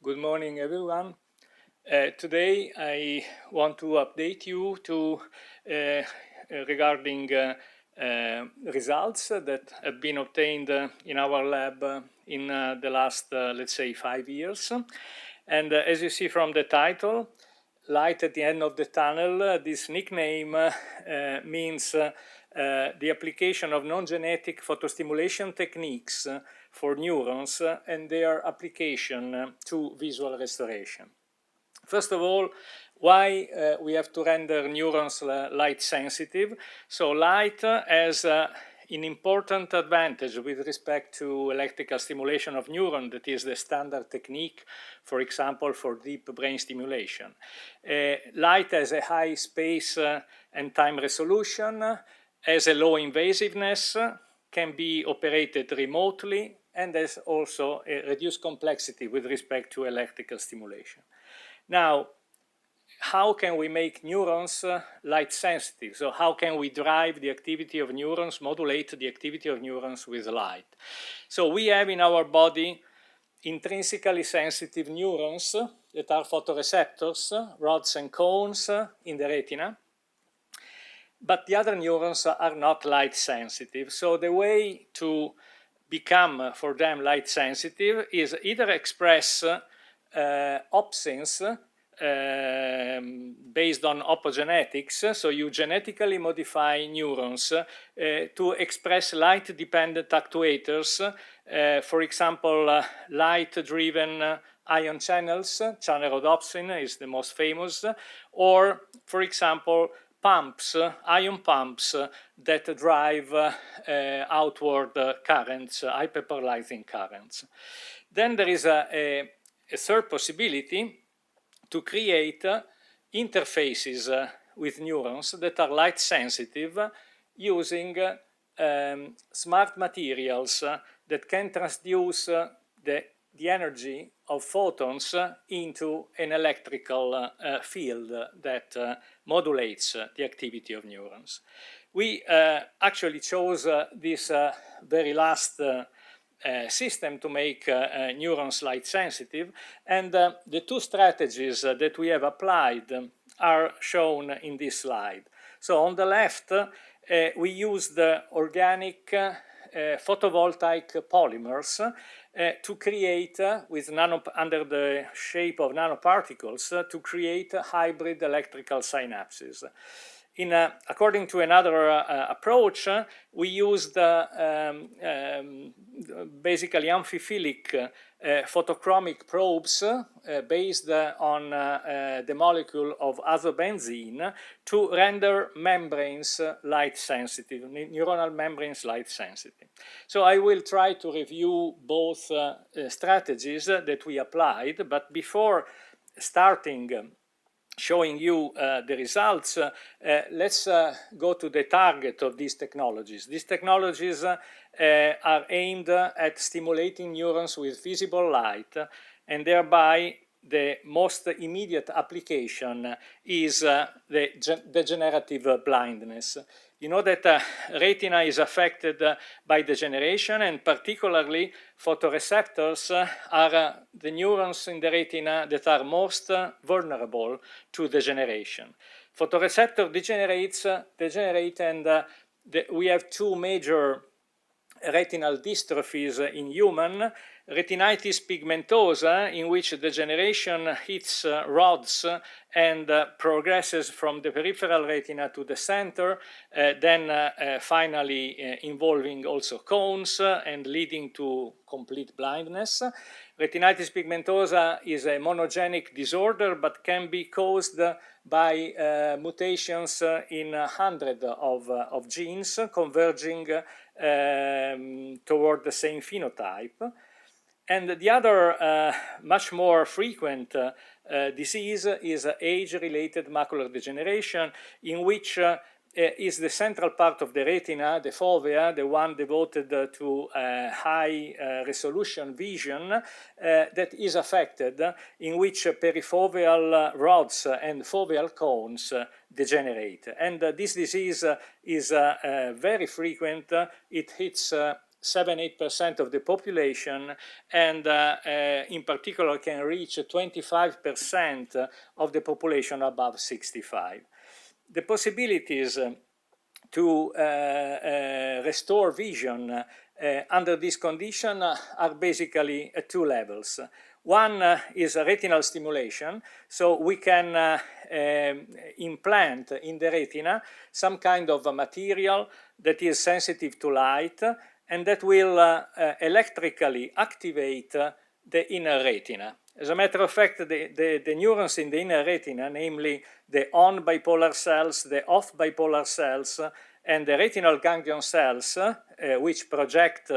Good morning, everyone. Today I want to update you regarding results that have been obtained in our lab in the last, let's say, 5 years. And as you see from the title, light at the end of the tunnel, this nickname means the application of non-genetic photostimulation techniques for neurons and their application to visual restoration. First of all, why we have to render neurons light sensitive? So light has an important advantage with respect to electrical stimulation of neuron, that is the standard technique, for example, for deep brain stimulation. Light has a high space and time resolution, has a low invasiveness, can be operated remotely, and has also a reduced complexity with respect to electrical stimulation. Now, how can we make neurons light sensitive? So how can we drive the activity of neurons, modulate the activity of neurons with light? So we have in our body intrinsically sensitive neurons that are photoreceptors, rods and cones in the retina. But the other neurons are not light sensitive. So the way to become for them light sensitive is either express opsins based on optogenetics, so you genetically modify neurons to express light-dependent actuators, for example, light-driven ion channels, channelrhodopsin is the most famous, or, for example, pumps, ion pumps that drive outward currents, hyperpolarizing currents. Then there is a third possibility to create interfaces with neurons that are light sensitive using smart materials that can transduce the energy of photons into an electrical field that modulates the activity of neurons. We actually chose this very last system to make neurons light sensitive, and the two strategies that we have applied are shown in this slide. So on the left, we used organic photovoltaic polymers to create, under the shape of nanoparticles, to hybrid electrical synapses. According to another approach, we used basically amphiphilic photochromic probes based on the molecule of azobenzene to render membranes light sensitive, neuronal membranes light sensitive. So I will try to review both strategies that we applied, but before starting showing you the results, let's go to the target of these technologies. These technologies are aimed at stimulating neurons with visible light, and thereby the most immediate application is the degenerative blindness. You know that retina is affected by degeneration, and particularly photoreceptors are the neurons in the retina that are most vulnerable to degeneration. Photoreceptor degenerate, and we have two major retinal dystrophies in human. Retinitis pigmentosa, in which degeneration hits rods and progresses from the peripheral retina to the center, then finally involving also cones and leading to complete blindness. Retinitis pigmentosa is a monogenic disorder, but can be caused by mutations in hundreds of genes converging toward the same phenotype. And the other much more frequent disease is age-related macular degeneration, in which is the central part of the retina, the fovea, the one devoted to high resolution vision, that is affected, in which perifoveal rods and foveal cones degenerate. And this disease is very frequent. It hits 7–8% of the population, and in particular can reach 25% of the population above 65. The possibilities to restore vision under this condition are basically at two levels. One is retinal stimulation, so we can implant in the retina some kind of a material that is sensitive to light and that will electrically activate the inner retina. As a matter of fact, the neurons in the inner retina, namely the on bipolar cells, the off bipolar cells, and the retinal ganglion cells, which project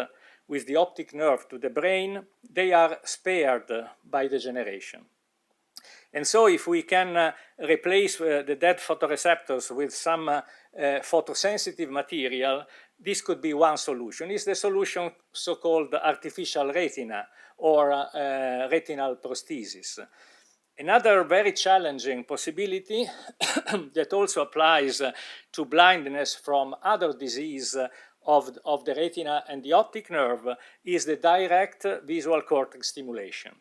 with the optic nerve to the brain, they are spared by degeneration. And so if we can replace the dead photoreceptors with some photosensitive material, this could be one solution. Is the solution so-called artificial retina or retinal prosthesis? Another very challenging possibility that also applies to blindness from other disease of the retina and the optic nerve is the direct visual cortex stimulation.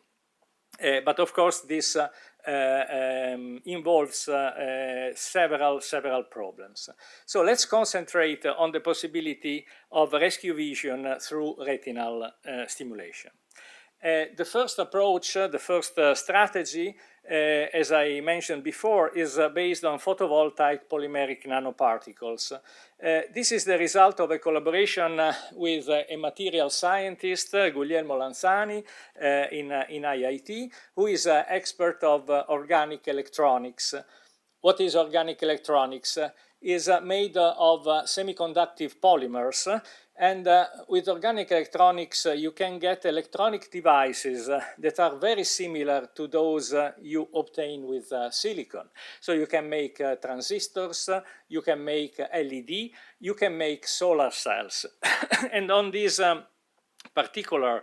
But of course this involves several problems. So let's concentrate on the possibility of rescue vision through retinal stimulation. The first approach, the first strategy, as I mentioned before, is based on photovoltaic polymeric nanoparticles. This is the result of a collaboration with a material scientist, Guglielmo Lanzani, in IIT, who is an expert of organic electronics. What is organic electronics? Is made of semiconductive polymers, and with organic electronics you can get electronic devices that are very similar to those you obtain with silicon. So you can make transistors, you can make LED, you can make solar cells. And on these particular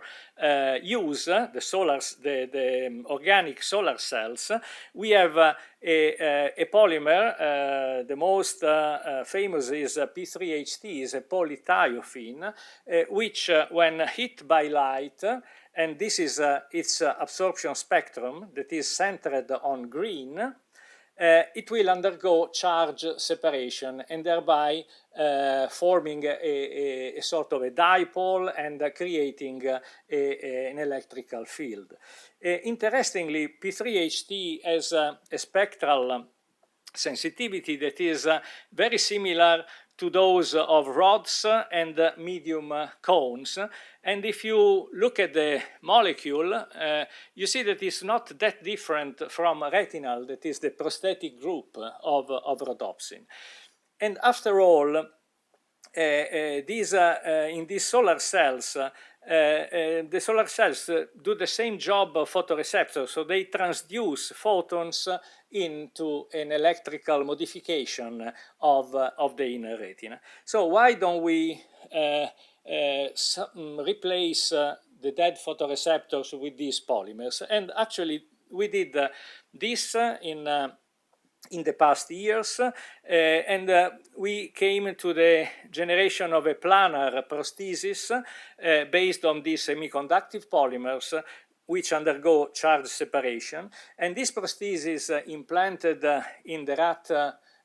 use, the organic solar cells, we have a polymer. The most famous is P3HT, is a polythiophene, which when hit by light, and this is its absorption spectrum that is centered on green, it will undergo charge separation and thereby forming a sort of a dipole and creating an electrical field. Interestingly, P3HT has a spectral sensitivity that is very similar to those of rods and medium cones. And if you look at the molecule, you see that it's not that different from retinal, that is the prosthetic group of rhodopsin. And after all, in these solar cells, the solar cells do the same job of photoreceptors, so they transduce photons into an electrical modification of the inner retina. So why don't we replace the dead photoreceptors with these polymers? And actually we did this in the past years, and we came to the generation of a planar prosthesis based on these semiconductive polymers which undergo charge separation. And this prosthesis implanted in the rat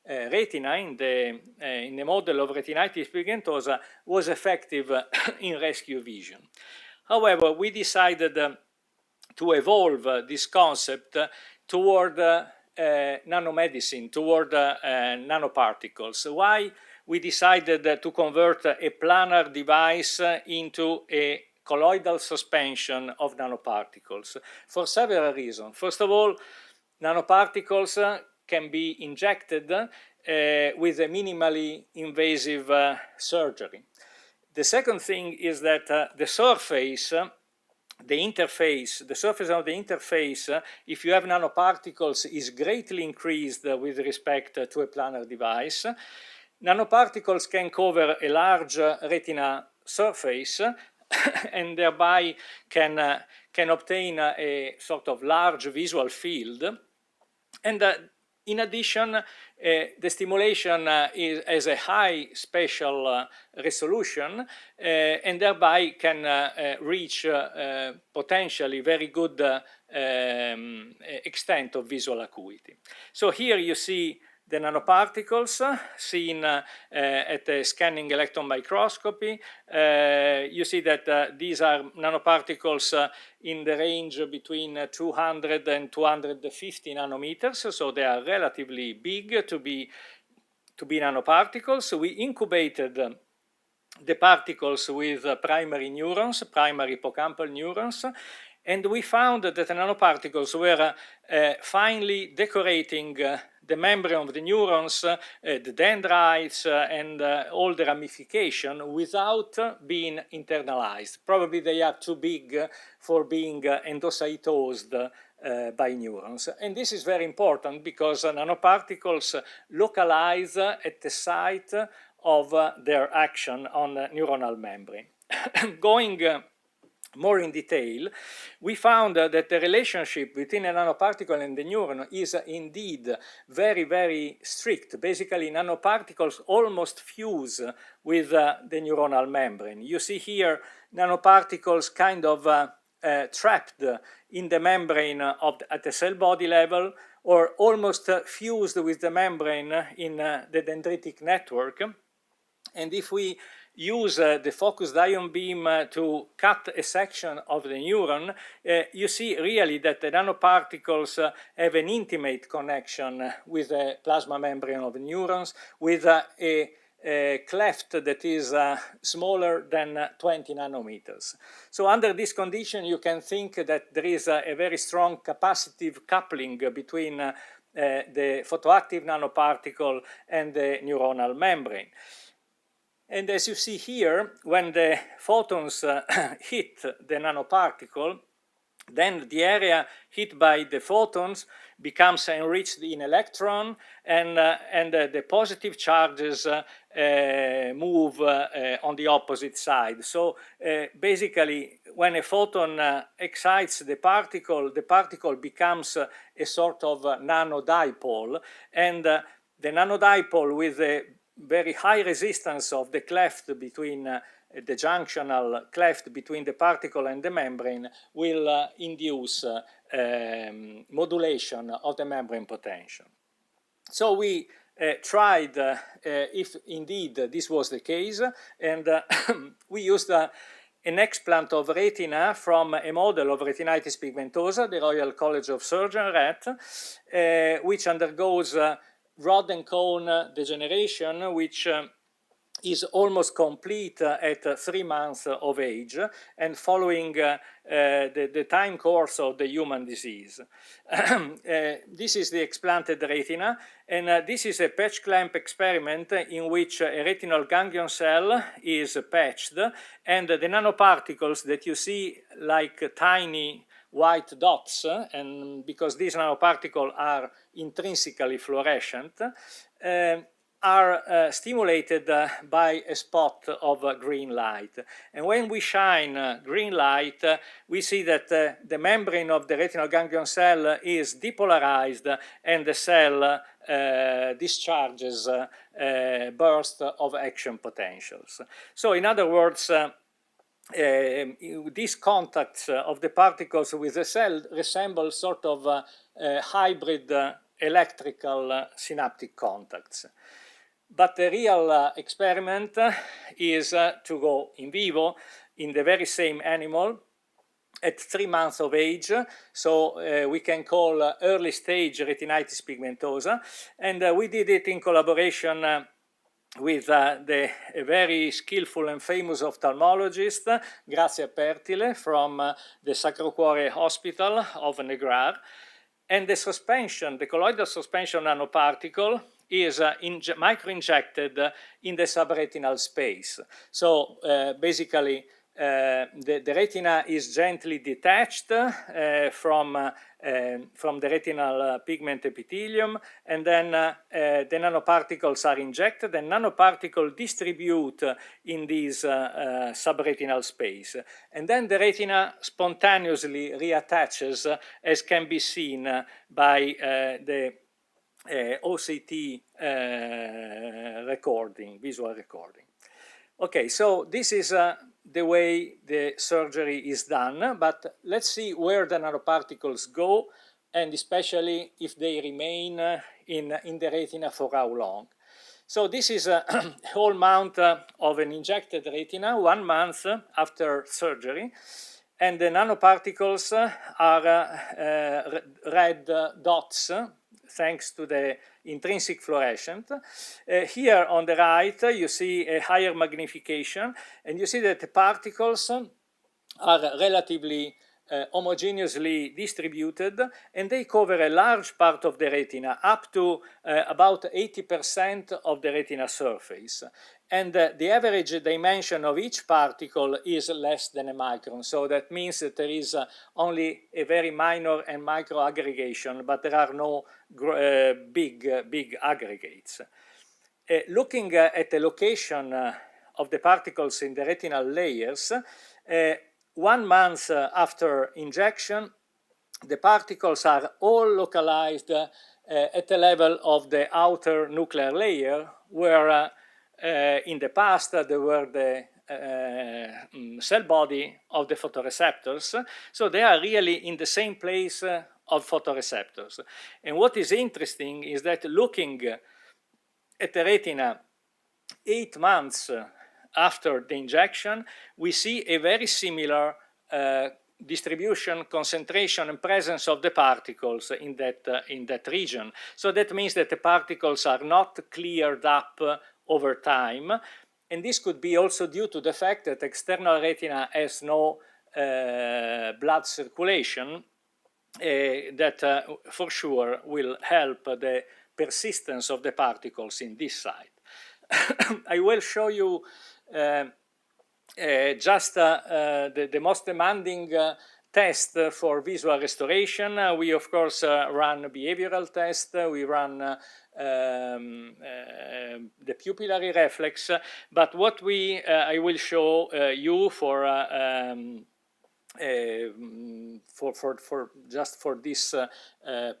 retina, in the model of retinitis pigmentosa, was effective in rescue vision. However, we decided to evolve this concept toward nanomedicine, toward nanoparticles. Why we decided to convert a planar device into a colloidal suspension of nanoparticles? For several reasons. First of all, nanoparticles can be injected with a minimally invasive surgery. The second thing is that the surface of the interface, if you have nanoparticles, is greatly increased with respect to a planar device. Nanoparticles can cover a large retina surface and thereby can obtain a sort of large visual field. And In addition, the stimulation has a high spatial resolution and thereby can reach potentially very good extent of visual acuity. So here you see the nanoparticles seen at a scanning electron microscopy. You see that these are nanoparticles in the range between 200 and 250 nanometers, so they are relatively big to be nanoparticles. So we incubated the particles with primary neurons, primary hippocampal neurons, and we found that the nanoparticles were finely decorating the membrane of the neurons, the dendrites, and all the ramification without being internalized. Probably they are too big for being endocytosed by neurons. And this is very important because nanoparticles localize at the site of their action on the neuronal membrane. Going more in detail, we found that the relationship between a nanoparticle and the neuron is indeed very, very strict. Basically, nanoparticles almost fuse with the neuronal membrane. You see here nanoparticles kind of trapped in the membrane at the cell body level, or almost fused with the membrane in the dendritic network. And if we use the focused ion beam to cut a section of the neuron, you see really that the nanoparticles have an intimate connection with the plasma membrane of the neurons, with a cleft that is smaller than 20 nanometers. So under this condition, you can think that there is a very strong capacitive coupling between the photoactive nanoparticle and the neuronal membrane. And as you see here, when the photons hit the nanoparticle, then the area hit by the photons becomes enriched in electron, and the positive charges move on the opposite side. So basically, when a photon excites the particle becomes a sort of nanodipole, and the nanodipole with the very high resistance of the cleft between the junctional cleft between the particle and the membrane will induce modulation of the membrane potential. So we tried if indeed this was the case, and we used an explant of retina from a model of retinitis pigmentosa, the Royal College of Surgeons rat, which undergoes rod and cone degeneration, which is almost complete at 3 months of age and following the time course of the human disease. This is the explanted retina, and this is a patch clamp experiment in which a retinal ganglion cell is patched, and the nanoparticles that you see like tiny white dots, and because these nanoparticles are intrinsically fluorescent, are stimulated by a spot of green light. And when we shine green light, we see that the membrane of the retinal ganglion cell is depolarized, and the cell discharges bursts of action potentials. So in other words, these contacts of the particles with the cell resemble sort of hybrid electrical synaptic contacts. But the real experiment is to go in vivo in the very same animal at 3 months of age, so we can call early stage retinitis pigmentosa, and we did it in collaboration with the very skillful and famous ophthalmologist Grazia Pertile from the Sacro Cuore Hospital of Negrar. And the suspension, the colloidal suspension nanoparticle, is micro-injected in the subretinal space. So basically, the retina is gently detached from the retinal pigment epithelium, and then the nanoparticles are injected, and nanoparticles distribute in this subretinal space. And then the retina spontaneously reattaches, as can be seen by the OCT recording, visual recording. Okay, so this is the way the surgery is done, but let's see where the nanoparticles go, and especially if they remain in the retina for how long. So this is a whole mount of an injected retina 1 month after surgery, and the nanoparticles are red dots thanks to the intrinsic fluorescent. Here on the right you see a higher magnification, and you see that the particles are relatively homogeneously distributed, and they cover a large part of the retina, up to about 80% of the retina surface. And the average dimension of each particle is less than a micron, so that means that there is only a very minor and micro aggregation, but there are no big aggregates. Looking at the location of the particles in the retinal layers, 1 month after injection, the particles are all localized at the level of the outer nuclear layer, where in the past there were the cell body of the photoreceptors. So they are really in the same place of photoreceptors. And what is interesting is that looking at the retina 8 months after the injection, we see a very similar distribution, concentration, and presence of the particles in that region. So that means that the particles are not cleared up over time, and this could be also due to the fact that external retina has no blood circulation that for sure will help the persistence of the particles in this site. I will show you just the most demanding test for visual restoration. We of course run behavioral tests, we run the pupillary reflex, but what I will show you for this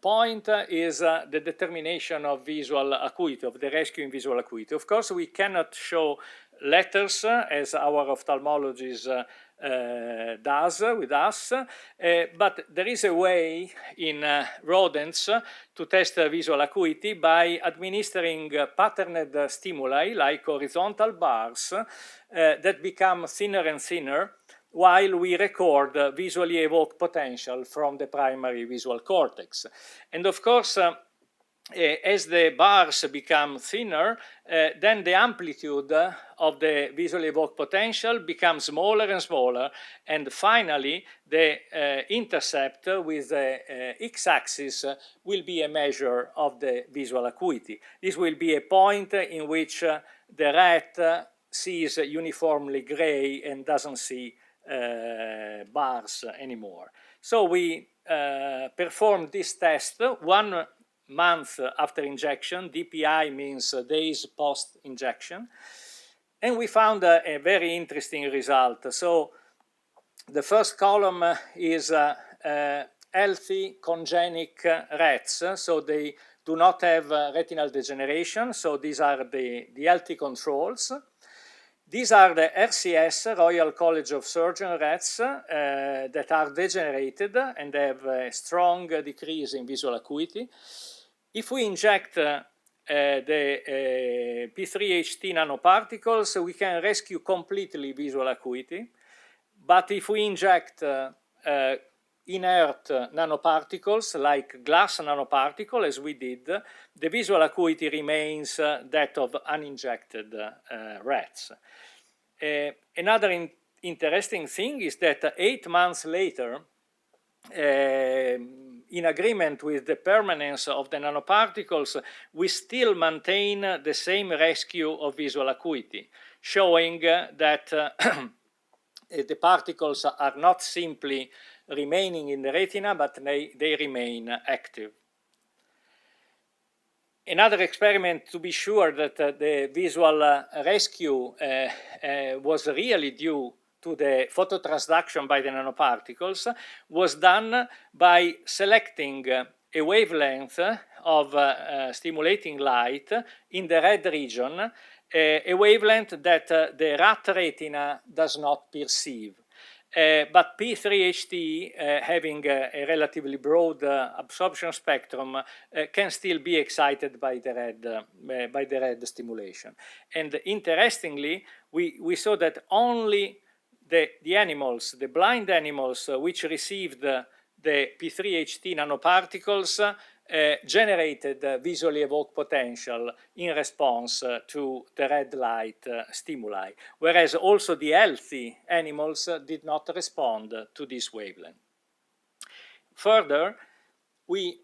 point is the determination of visual acuity, of the rescue in visual acuity. Of course, we cannot show letters as our ophthalmologist does with us, but there is a way in rodents to test visual acuity by administering patterned stimuli like horizontal bars that become thinner and thinner while we record visually evoked potential from the primary visual cortex. And of course, as the bars become thinner, then the amplitude of the visually evoked potential becomes smaller and smaller, and finally the intercept with the x-axis will be a measure of the visual acuity. This will be a point in which the rat sees uniformly gray and doesn't see bars anymore. So we performed this test 1 month after injection. DPI means days post-injection, and we found a very interesting result. So the first column is healthy congenic rats, so they do not have retinal degeneration, so these are the healthy controls. These are the RCS, Royal College of Surgeons rats, that are degenerated and have a strong decrease in visual acuity. If we inject the P3HT nanoparticles, we can rescue completely visual acuity. But if we inject inert nanoparticles like glass nanoparticle, as we did, the visual acuity remains that of uninjected rats. Another interesting thing is that 8 months later, in agreement with the permanence of the nanoparticles, we still maintain the same rescue of visual acuity, showing that the particles are not simply remaining in the retina, but they remain active. Another experiment to be sure that the visual rescue was really due to the phototransduction by the nanoparticles was done by selecting a a wavelength of stimulating light in the red region, a wavelength that the rat retina does not perceive. But P3HT, having a relatively broad absorption spectrum, can still be excited by the red stimulation. And interestingly, we saw that only the animals, the blind animals which received the P3HT nanoparticles generated visually evoked potential in response to the red light stimuli, whereas also the healthy animals did not respond to this wavelength. Further, we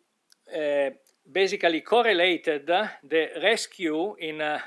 basically correlated the rescue in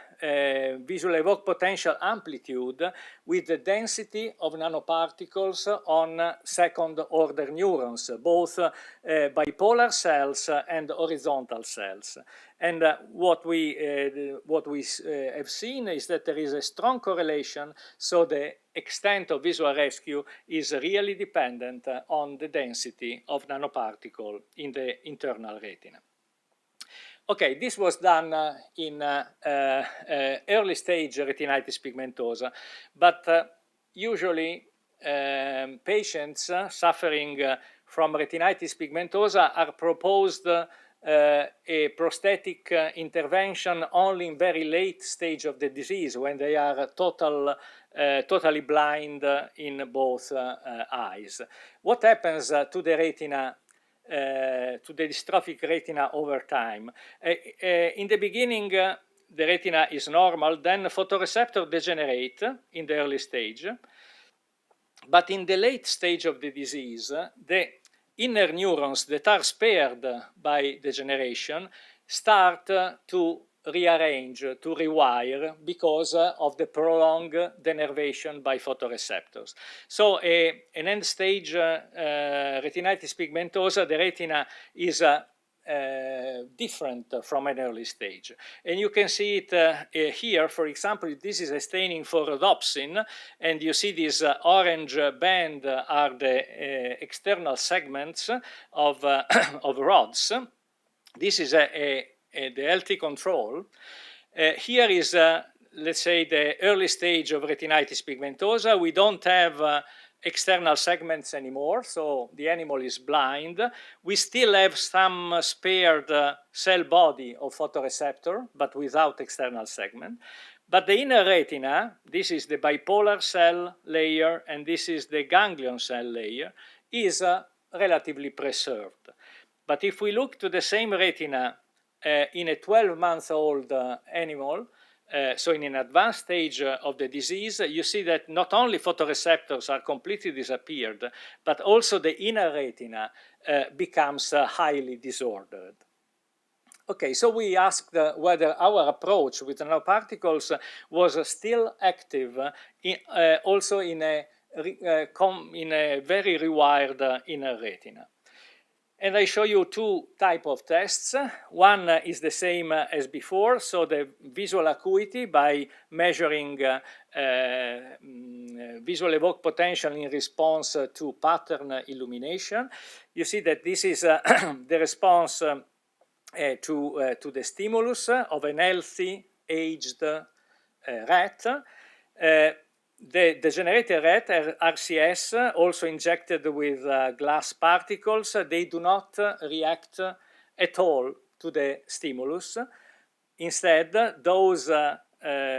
visual evoked potential amplitude with the density of nanoparticles on second order neurons, both bipolar cells and horizontal cells. And what we have seen is that there is a strong correlation, so the extent of visual rescue is really dependent on the density of nanoparticle in the internal retina. Okay, this was done in early stage retinitis pigmentosa, but usually patients suffering from retinitis pigmentosa are proposed a prosthetic intervention only in very late stage of the disease, when they are totally blind in both eyes. What happens to the retina, to the dystrophic retina over time? In the beginning, the retina is normal, then photoreceptors degenerate in the early stage, but in the late stage of the disease, the inner neurons that are spared by degeneration start to rearrange, to rewire, because of the prolonged denervation by photoreceptors. So an end stage retinitis pigmentosa, the retina is different from an early stage. And you can see it here. For example, this is a staining for rhodopsin, and you see this orange band are the external segments of, of rods. This is the healthy control. Here is, let's say, the early stage of retinitis pigmentosa. We don't have external segments anymore, so the animal is blind. We still have some spared cell body of photoreceptor, but without external segment. But the inner retina, this is the bipolar cell layer, and this is the ganglion cell layer, is relatively preserved. But if we look to the same retina in a 12-month-old animal, so in an advanced stage of the disease, you see that not only photoreceptors are completely disappeared, but also the inner retina becomes highly disordered. Okay, so we asked whether our approach with nanoparticles was still active also in a very rewired inner retina. And I show you two types of tests. One is the same as before, so the visual acuity by measuring visual evoked potential in response to pattern illumination. You see that this is the response to the stimulus of an healthy, aged rat. The degenerated rat, RCS, also injected with glass particles, they do not react at all to the stimulus. Instead, those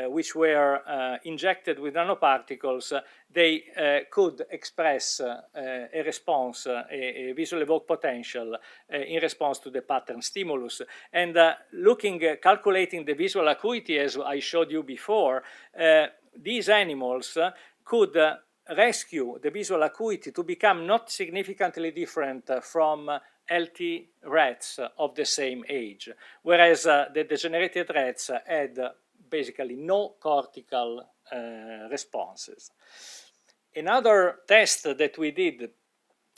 which were injected with nanoparticles, they could express a response, a visual evoked potential in response to the pattern stimulus. And calculating the visual acuity, as I showed you before, these animals could rescue the visual acuity to become not significantly different from healthy rats of the same age, whereas the degenerated rats had basically no cortical responses. Another test that we did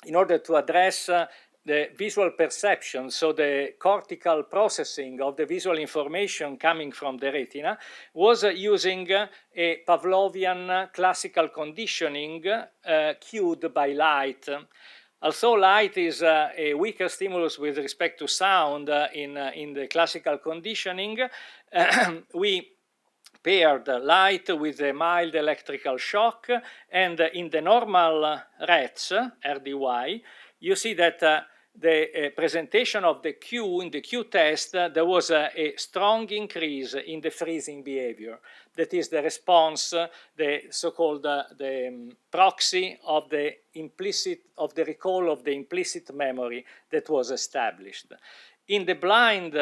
in order to address the visual perception, so the cortical processing of the visual information coming from the retina, was using a Pavlovian classical conditioning cued by light. although light is a weaker stimulus with respect to sound in the classical conditioning, we paired light with a mild electrical shock, and in the normal rats, RDY, you see that the presentation of the Q in the Q test, there was a strong increase in the freezing behavior. That is the response, the so-called the proxy of the recall of the implicit memory that was established. In the blind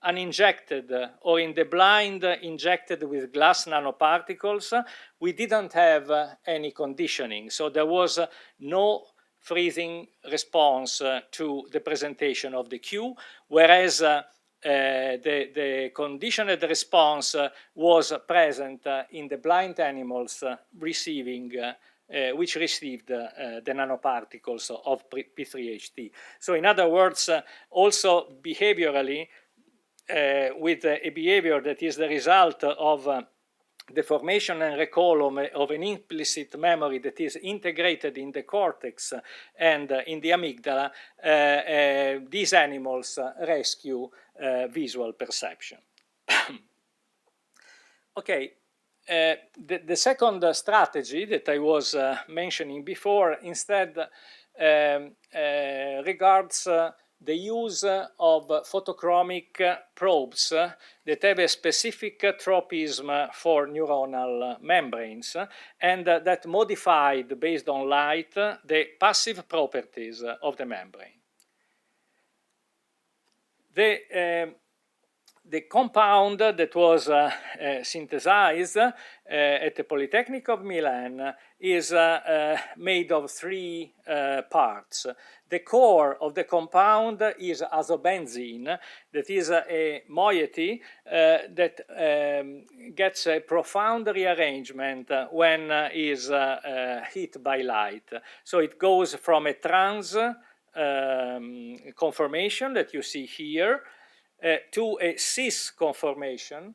uninjected or in the blind injected with glass nanoparticles, we didn't have any conditioning. So there was no freezing response to the presentation of the Q, whereas the conditioned response was present in the blind animals which received the nanoparticles of P3HT. So in other words, also behaviorally, with a behavior that is the result of the formation and recall of an implicit memory that is integrated in the cortex and in the amygdala, these animals rescue visual perception. Okay, the second strategy that I was mentioning before instead regards the use of photochromic probes that have a specific tropism for neuronal membranes and that modified, based on light, the passive properties of the membrane. The compound that was synthesized at the Polytechnic of Milan is made of three parts. The core of the compound is azobenzene, that is a moiety that gets a profound rearrangement when is hit by light. So it goes from a trans conformation that you see here to a cis conformation,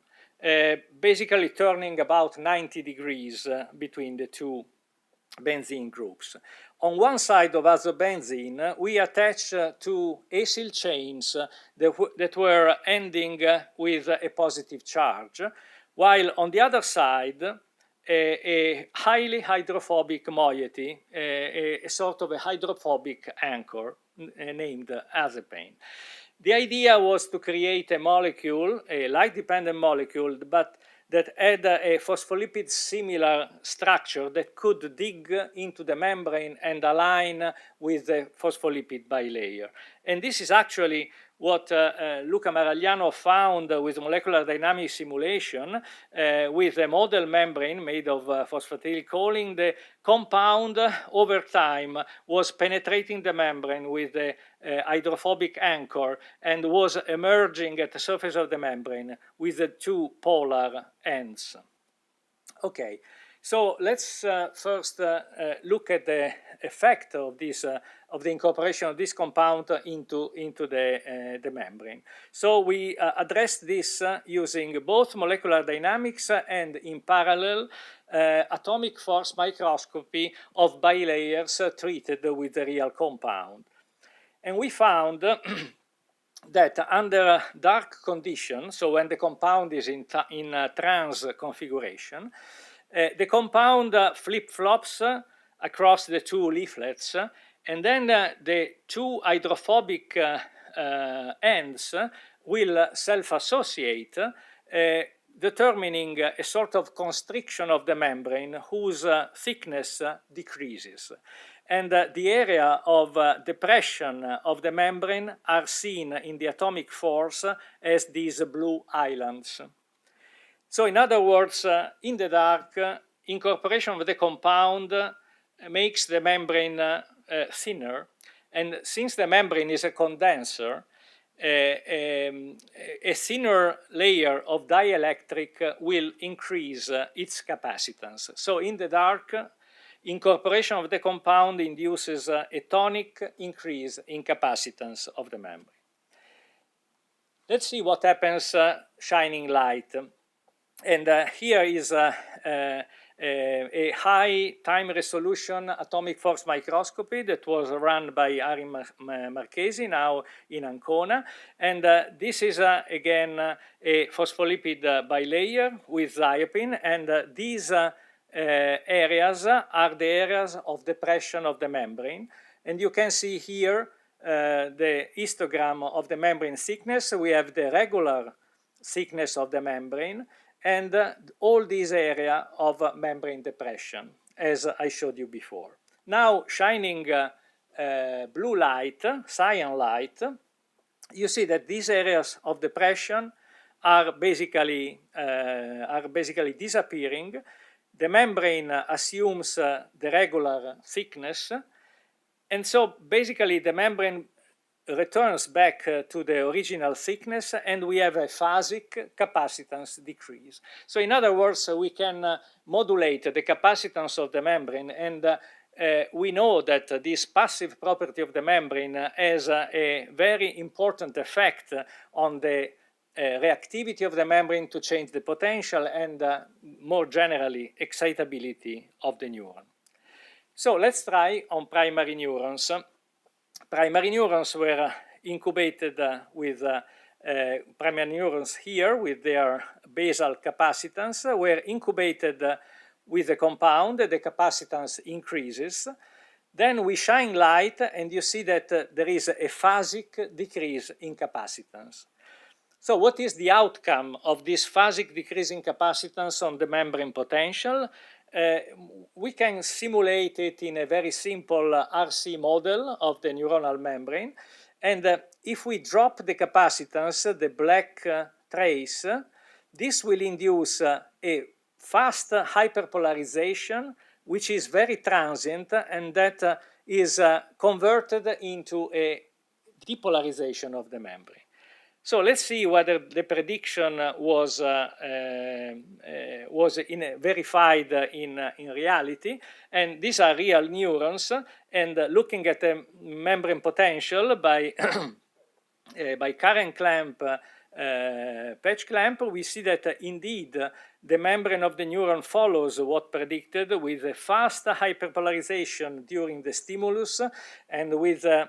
basically turning about 90 degrees between the two benzene groups. On one side of azobenzene, we attach two acyl chains that were ending with a positive charge, while on the other side, a highly hydrophobic moiety, a sort of a hydrophobic anchor named azepane. The idea was to create a molecule, a light-dependent molecule, but that had a phospholipid similar structure that could dig into the membrane and align with the phospholipid bilayer. And this is actually what Luca Maragliano found with molecular dynamic simulation with a model membrane made of phosphatidylcholine. The compound over time was penetrating the membrane with a hydrophobic anchor and was emerging at the surface of the membrane with the two polar ends. Okay, so let's first look at the effect of this of the incorporation of this compound into the membrane. So we addressed this using both molecular dynamics and in parallel atomic force microscopy of bilayers treated with the real compound. And we found that under dark conditions, so when the compound is in trans configuration, the compound flip-flops across the two leaflets, and then the two hydrophobic ends will self-associate, determining a sort of constriction of the membrane whose thickness decreases. And the area of depression of the membrane are seen in the atomic force as these blue islands. So in other words, in the dark, incorporation of the compound makes the membrane thinner, and since the membrane is a condenser, a thinner layer of dielectric will increase its capacitance. So in the dark, incorporation of the compound induces a tonic increase in capacitance of the membrane. Let's see what happens shining light. And here is a high time resolution atomic force microscopy that was run by Ari Marchesi, now in Ancona. And this is, again, a phospholipid bilayer with thiopin, and these areas are the areas of depression of the membrane. And you can see here the histogram of the membrane thickness. We have the regular thickness of the membrane and all these areas of membrane depression, as I showed you before. Now, shining blue light, cyan light, you see that these areas of depression are basically disappearing. The membrane assumes the regular thickness, and so basically the membrane returns back to the original thickness, and we have a phasic capacitance decrease. So in other words, we can modulate the capacitance of the membrane, and we know that this passive property of the membrane has a very important effect on the reactivity of the membrane to change the potential and more generally excitability of the neuron. So let's try on primary neurons. Primary neurons were incubated with primary neurons here with their basal capacitance, were incubated with a compound, the capacitance increases. Then we shine light and you see that there is a phasic decrease in capacitance. So what is the outcome of this phasic decrease in capacitance on the membrane potential? We can simulate it in a very simple RC model of the neuronal membrane. And if we drop the capacitance, the black trace, this will induce a fast hyperpolarization, which is very transient, and that is converted into a depolarization of the membrane. So let's see whether the prediction was verified in reality. And these are real neurons. And looking at the membrane potential by current clamp, patch clamp, we see that indeed the membrane of the neuron follows what predicted, with a fast hyperpolarization during the stimulus and with a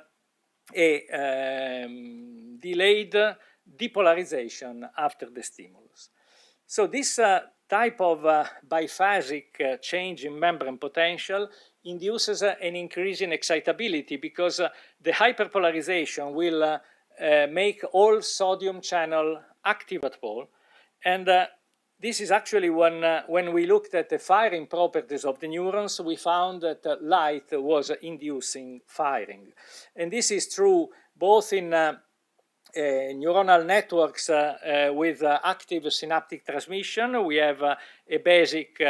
delayed depolarization after the stimulus. So this type of biphasic change in membrane potential induces an increase in excitability, because the hyperpolarization will make all sodium channel active at pole. And this is actually when we looked at the firing properties of the neurons, we found that light was inducing firing. And this is true both in neuronal networks with active synaptic transmission. We have a basic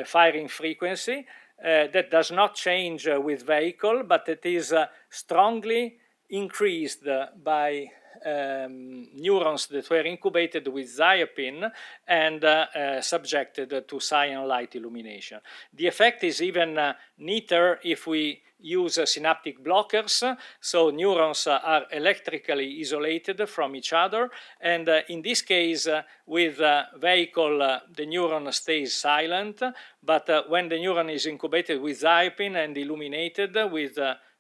firing frequency that does not change with vehicle, but it is strongly increased by neurons that were incubated with thiopin and subjected to cyan light illumination. The effect is even neater if we use synaptic blockers, so neurons are electrically isolated from each other, and in this case with vehicle the neuron stays silent, but when the neuron is incubated with thiopin and illuminated with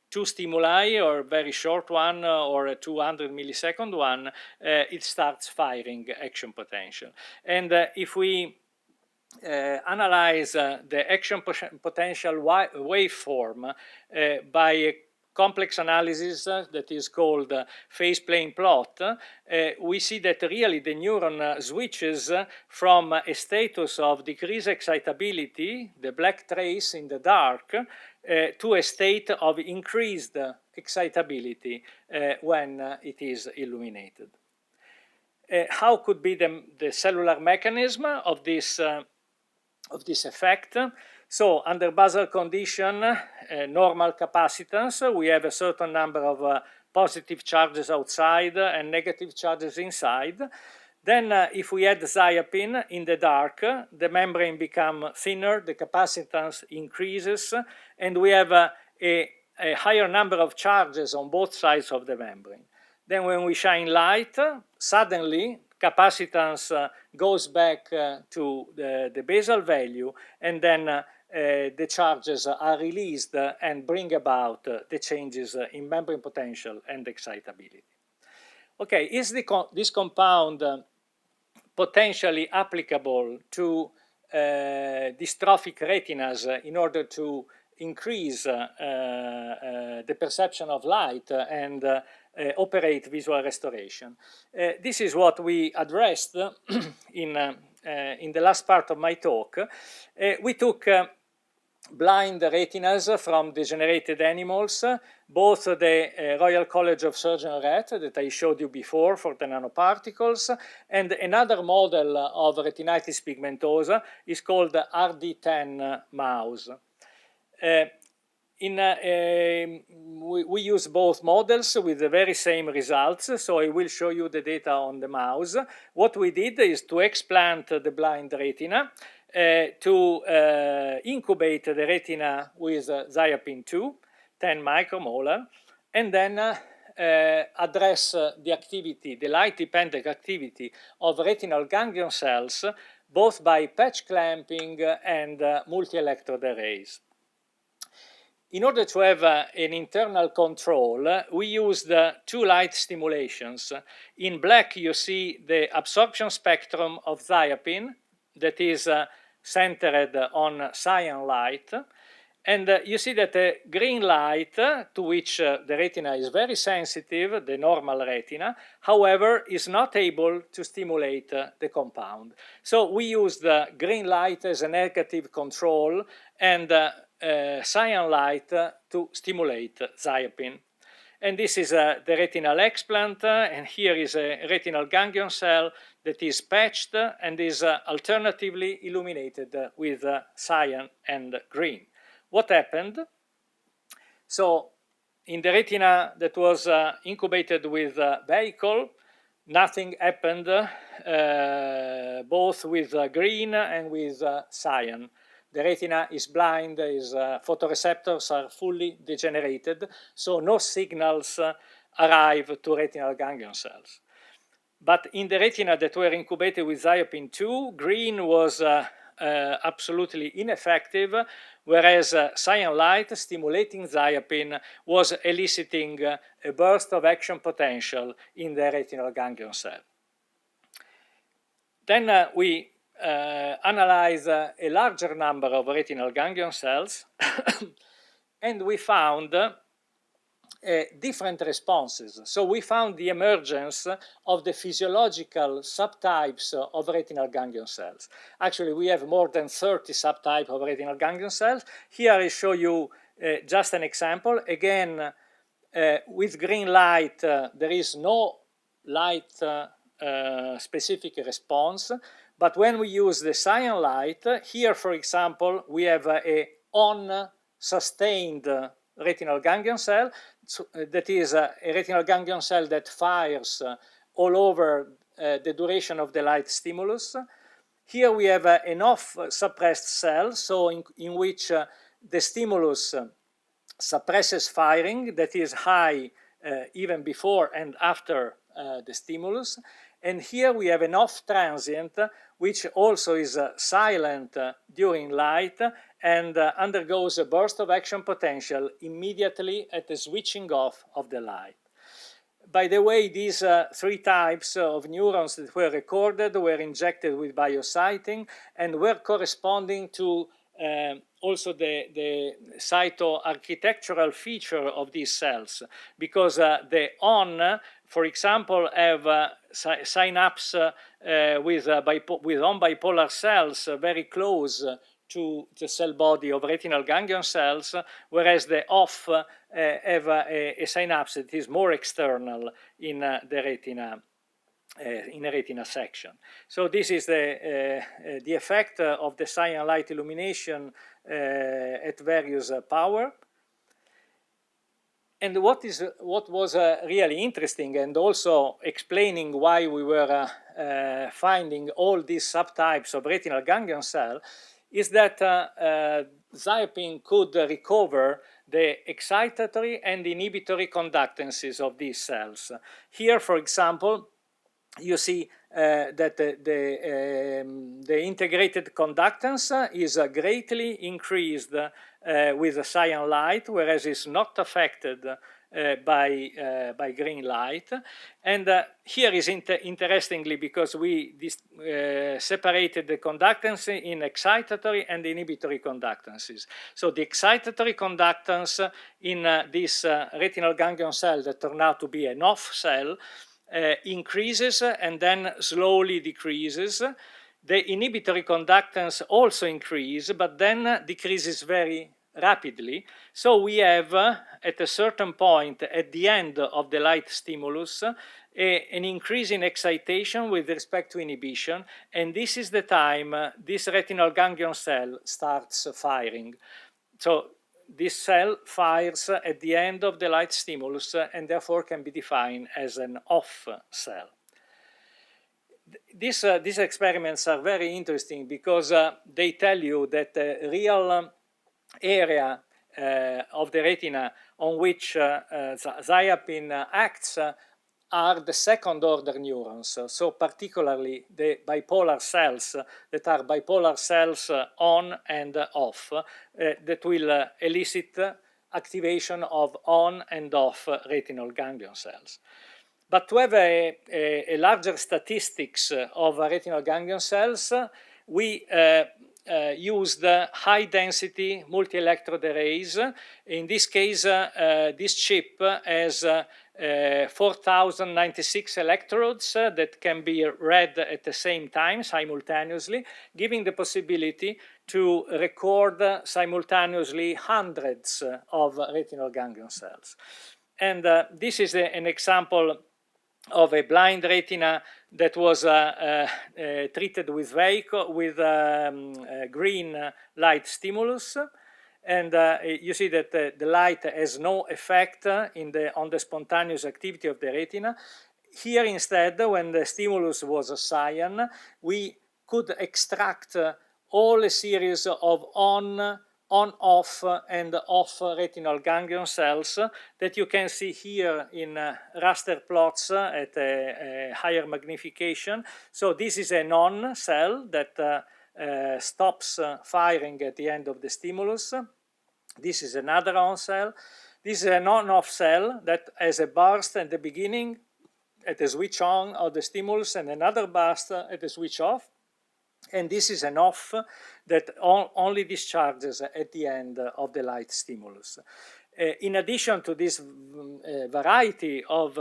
two stimuli, or a very short one or a 200 millisecond one, it starts firing action potential. And if we analyze the action potential waveform by a complex analysis that is called phase plane plot, we see that really the neuron switches from a status of decreased excitability, the black trace in the dark, to a state of increased excitability when it is illuminated. How could be the cellular mechanism of this effect? So under basal condition, normal capacitance, we have a certain number of positive charges outside and negative charges inside. Then if we add thiopin in the dark, the membrane becomes thinner, the capacitance increases, and we have a higher number of charges on both sides of the membrane. Then when we shine light, suddenly capacitance goes back to the basal value, and then the charges are released and bring about the changes in membrane potential and excitability. Okay, is this compound potentially applicable to dystrophic retinas in order to increase the perception of light and operate visual restoration? This is what we addressed in the last part of my talk. We took blind retinas from degenerated animals, both the Royal College of Surgeon rat that I showed you before for the nanoparticles, and another model of retinitis pigmentosa is called RD10 mouse. We use both models with the very same results, so I will show you the data on the mouse. What we did is to explant the blind retina, to incubate the retina with thiopin 2, 10 micromolar, and then address the activity, the light-dependent activity of retinal ganglion cells, both by patch clamping and multi-electrode arrays. In order to have an internal control, we used two light stimulations. In black, you see the absorption spectrum of thiopin that is centered on cyan light. And you see that the green light, to which the retina is very sensitive, the normal retina, however, is not able to stimulate the compound. So we use the green light as a negative control and cyan light to stimulate thiopin. And this is the retinal explant, and here is a retinal ganglion cell that is patched and is alternatively illuminated with cyan and green. What happened? So in the retina that was incubated with vehicle, nothing happened, both with green and with cyan. The retina is blind, photoreceptors are fully degenerated, so no signals arrive to retinal ganglion cells. But in the retina that were incubated with thiopin 2, green was absolutely ineffective, whereas cyan light stimulating thiopin was eliciting a burst of action potential in the retinal ganglion cell. Then we analyze a larger number of retinal ganglion cells and we found different responses. So we found the emergence of the physiological subtypes of retinal ganglion cells. Actually, we have more than 30 subtypes of retinal ganglion cells. Here I show you just an example. Again, with green light, there is no light specific response. But when we use the cyan light, here, for example, we have a on-sustained retinal ganglion cell. That is a retinal ganglion cell that fires all over the duration of the light stimulus. Here we have an off-suppressed cell, so in which the stimulus suppresses firing, that is high even before and after the stimulus. And here we have an off-transient, which also is silent during light and undergoes a burst of action potential immediately at the switching off of the light. By the way, these three types of neurons that were recorded were injected with biosighting and were corresponding to also the cytoarchitectural feature of these cells, because the on, for example, have synapse with on-bipolar cells very close to the cell body of retinal ganglion cells, whereas the off have a synapse that is more external in the retina. In a retina section. So this is the effect of the cyan light illumination at various power. And what was really interesting, and also explaining why we were finding all these subtypes of retinal ganglion cell, is that thiopin could recover the excitatory and inhibitory conductances of these cells. Here, for example, you see that the integrated conductance is greatly increased with cyan light, whereas it's not affected by green light. And here is interestingly, because we separated the conductance in excitatory and inhibitory conductances. So the excitatory conductance in this retinal ganglion cell that turned out to be an off cell increases and then slowly decreases. The inhibitory conductance also increases, but then decreases very rapidly. So we have, at a certain point, at the end of the light stimulus, an increase in excitation with respect to inhibition, and this is the time this retinal ganglion cell starts firing. So this cell fires at the end of the light stimulus and therefore can be defined as an off cell. These experiments are very interesting because they tell you that the real area of the retina on which Ziapin acts are the second order neurons, so particularly the bipolar cells that are bipolar cells on and off that will elicit activation of on and off retinal ganglion cells. But to have a larger statistics of retinal ganglion cells, we used high density multi-electrode arrays. In this case, this chip has 4096 electrodes that can be read at the same time, simultaneously, giving the possibility to record simultaneously hundreds of retinal ganglion cells. And this is an example of a blind retina that was treated with green light stimulus. And you see that the light has no effect on the spontaneous activity of the retina. Here instead, when the stimulus was cyan, we could extract all a series of on-off and off retinal ganglion cells that you can see here in raster plots at a higher magnification. So this is an on cell that stops firing at the end of the stimulus. This is another on cell. This is an on-off cell that has a burst at the beginning at the switch on of the stimulus and another burst at the switch off. And this is an off that only discharges at the end of the light stimulus. In addition to this variety of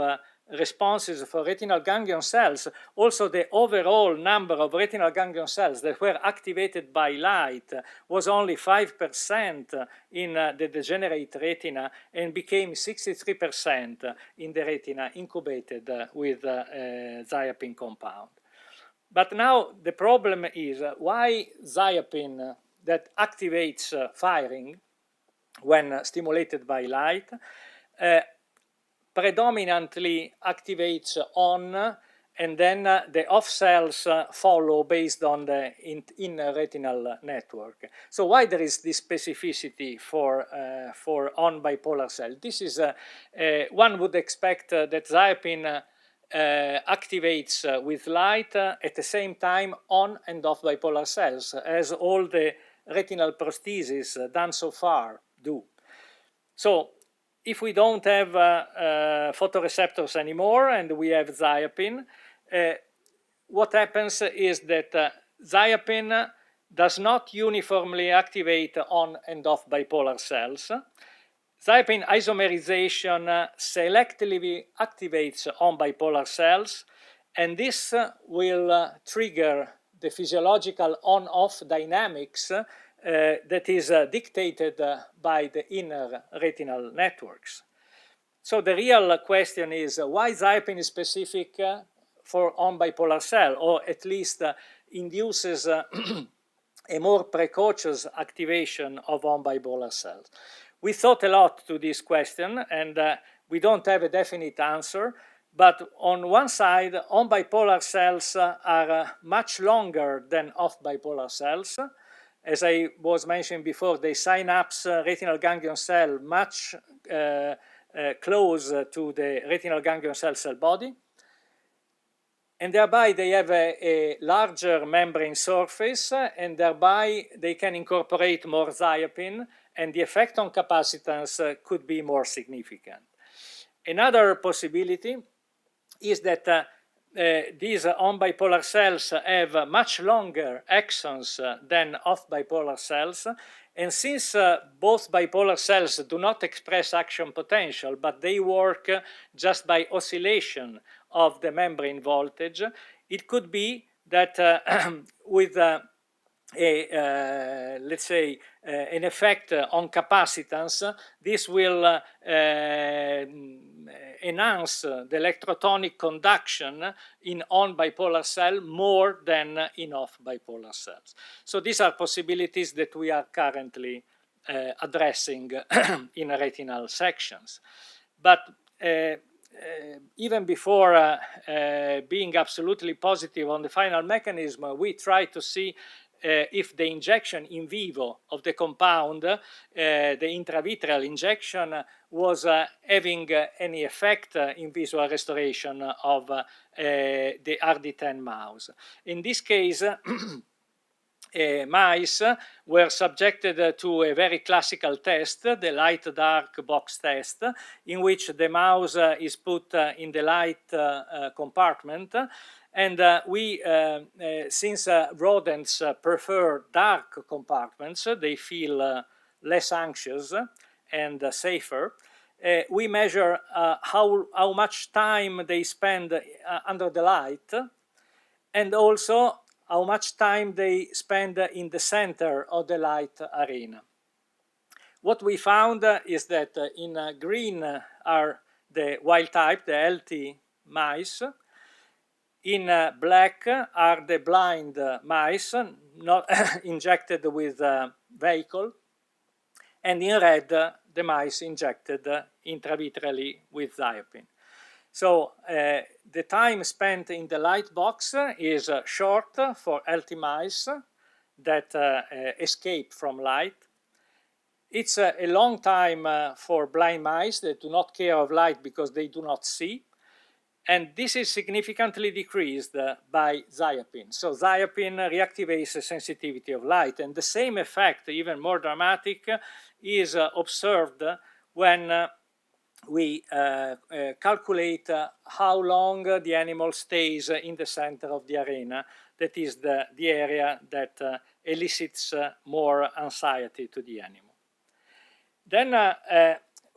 responses for retinal ganglion cells, also the overall number of retinal ganglion cells that were activated by light was only 5% in the degenerate retina and became 63% in the retina incubated with Ziapin compound. But now the problem is why Ziapin that activates firing when stimulated by light predominantly activates on, and then the off cells follow based on the inner retinal network. So why there is this specificity for on bipolar cell? This is one would expect that Ziapin activates with light at the same time on and off bipolar cells, as all the retinal prostheses done so far do. So if we don't have photoreceptors anymore and we have Ziapin, what happens is that Ziapin does not uniformly activate on and off bipolar cells. Ziapin isomerization selectively activates on bipolar cells, and this will trigger the physiological on-off dynamics that is dictated by the inner retinal networks. So the real question is why Ziapin is specific for on bipolar cell, or at least induces a more precocious activation of on bipolar cells. We thought a lot to this question, and we don't have a definite answer. But on one side, on bipolar cells are much longer than off bipolar cells. As I was mentioning before, they synapse retinal ganglion cell much close to the retinal ganglion cell body. and thereby they have a larger membrane surface, and thereby they can incorporate more thiopin, and the effect on capacitance could be more significant. Another possibility is that these on-bipolar cells have much longer axons than off-bipolar cells, and since both bipolar cells do not express action potential, but they work just by oscillation of the membrane voltage, it could be that with let's say, an effect on capacitance, this will enhance the electrotonic conduction in on-bipolar cell more than in off-bipolar cells. So these are possibilities that we are currently addressing in retinal sections. But even before being absolutely positive on the final mechanism, we try to see if the injection in vivo of the compound, the intravitreal injection, was having any effect in visual restoration of the RD10 mouse. In this case, mice were subjected to a very classical test, the light-dark box test, in which the mouse is put in the light compartment. And since rodents prefer dark compartments, they feel less anxious and safer. We measure how much time they spend under the light, and also how much time they spend in the center of the light arena. What we found is that in green are the wild type, the healthy mice. In black are the blind mice, not injected with vehicle, and in red the mice injected intravitreally with thiopin. So the time spent in the light box is short for healthy mice that escape from light. It's a long time for blind mice that do not care of light because they do not see. And this is significantly decreased by thiopin. So thiopin reactivates the sensitivity of light. And the same effect, even more dramatic, is observed when we calculate how long the animal stays in the center of the arena. That is the area that elicits more anxiety to the animal. Then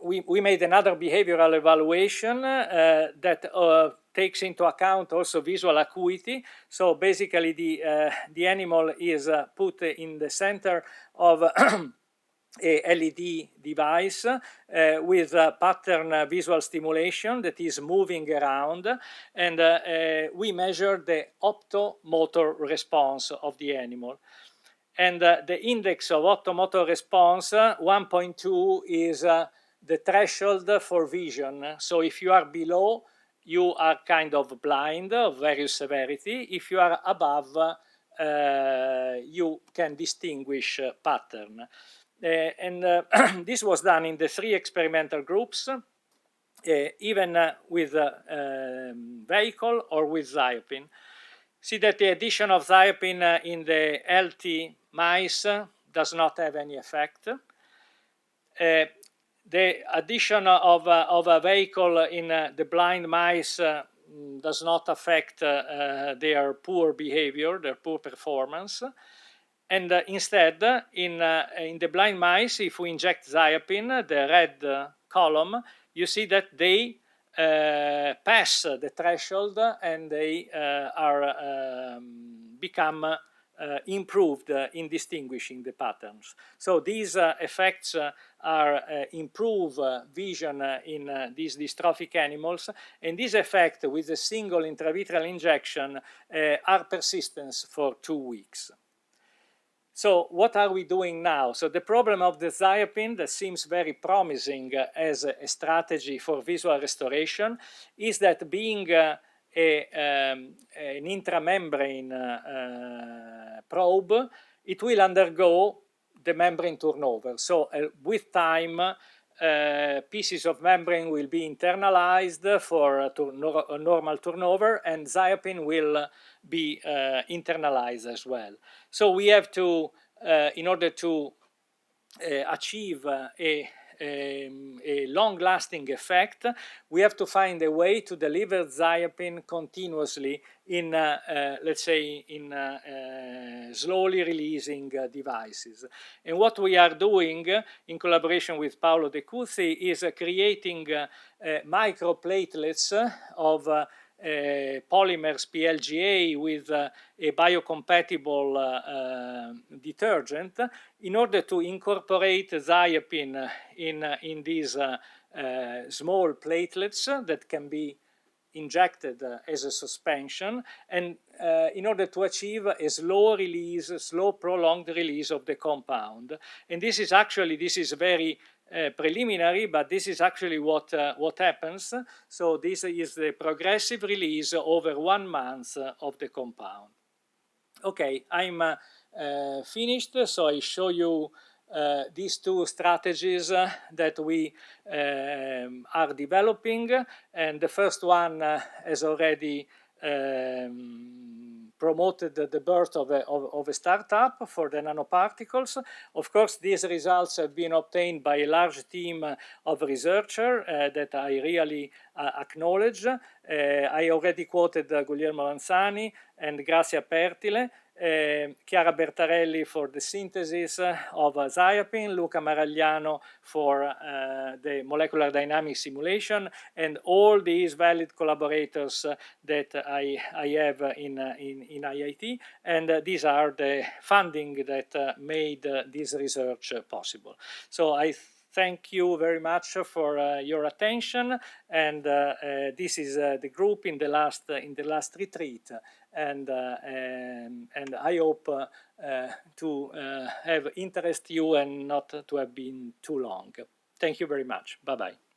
we made another behavioral evaluation that takes into account also visual acuity. So basically the animal is put in the center of a LED device with pattern visual stimulation that is moving around, and we measure the optomotor response of the animal. And the index of optomotor response, 1.2, is the threshold for vision. So if you are below, you are kind of blind of various severity. If you are above, you can distinguish pattern. This was done in the 3 experimental groups, even with vehicle or with thiopin. See that the addition of thiopin in the healthy mice does not have any effect. The addition of a vehicle in the blind mice does not affect their poor behavior, their poor performance. And instead, in the blind mice, if we inject thiopin, the red column, you see that they pass the threshold and they become improved in distinguishing the patterns. So these effects improve vision in these dystrophic animals, and this effect with a single intravitreal injection are persistent for 2 weeks. So what are we doing now? So the problem of the thiopin that seems very promising as a strategy for visual restoration is that being an intramembrane probe, it will undergo the membrane turnover. So with time, pieces of membrane will be internalized for normal turnover, and zaiapin will be internalized as well. So we have to, in order to achieve a long-lasting effect, we have to find a way to deliver zaiapin continuously in, let's say, in slowly releasing devices. And what we are doing in collaboration with Paolo De Cuzzi is creating microplatelets of polymers PLGA with a biocompatible detergent in order to incorporate zaiapin in these small platelets that can be injected as a suspension, and in order to achieve a slow release, slow prolonged release of the compound. And this is actually, this is very preliminary, but this is actually what happens. So this is the progressive release over 1 month of the compound. Okay, I'm finished, so I show you these two strategies that we are developing, and the first one has already promoted the birth of a startup for the nanoparticles. Of course, these results have been obtained by a large team of researchers that I really acknowledge. I already quoted Guglielmo Lanzani and Grazia Pertile, Chiara Bertarelli for the synthesis of zaiapin, Luca Maragliano for the molecular dynamics simulation, and all these valid collaborators that I have in IIT, and these are the funding that made this research possible. So I thank you very much for your attention, and this is the group in the last retreat, and I hope to have interest you and not to have been too long. Thank you very much. Bye bye.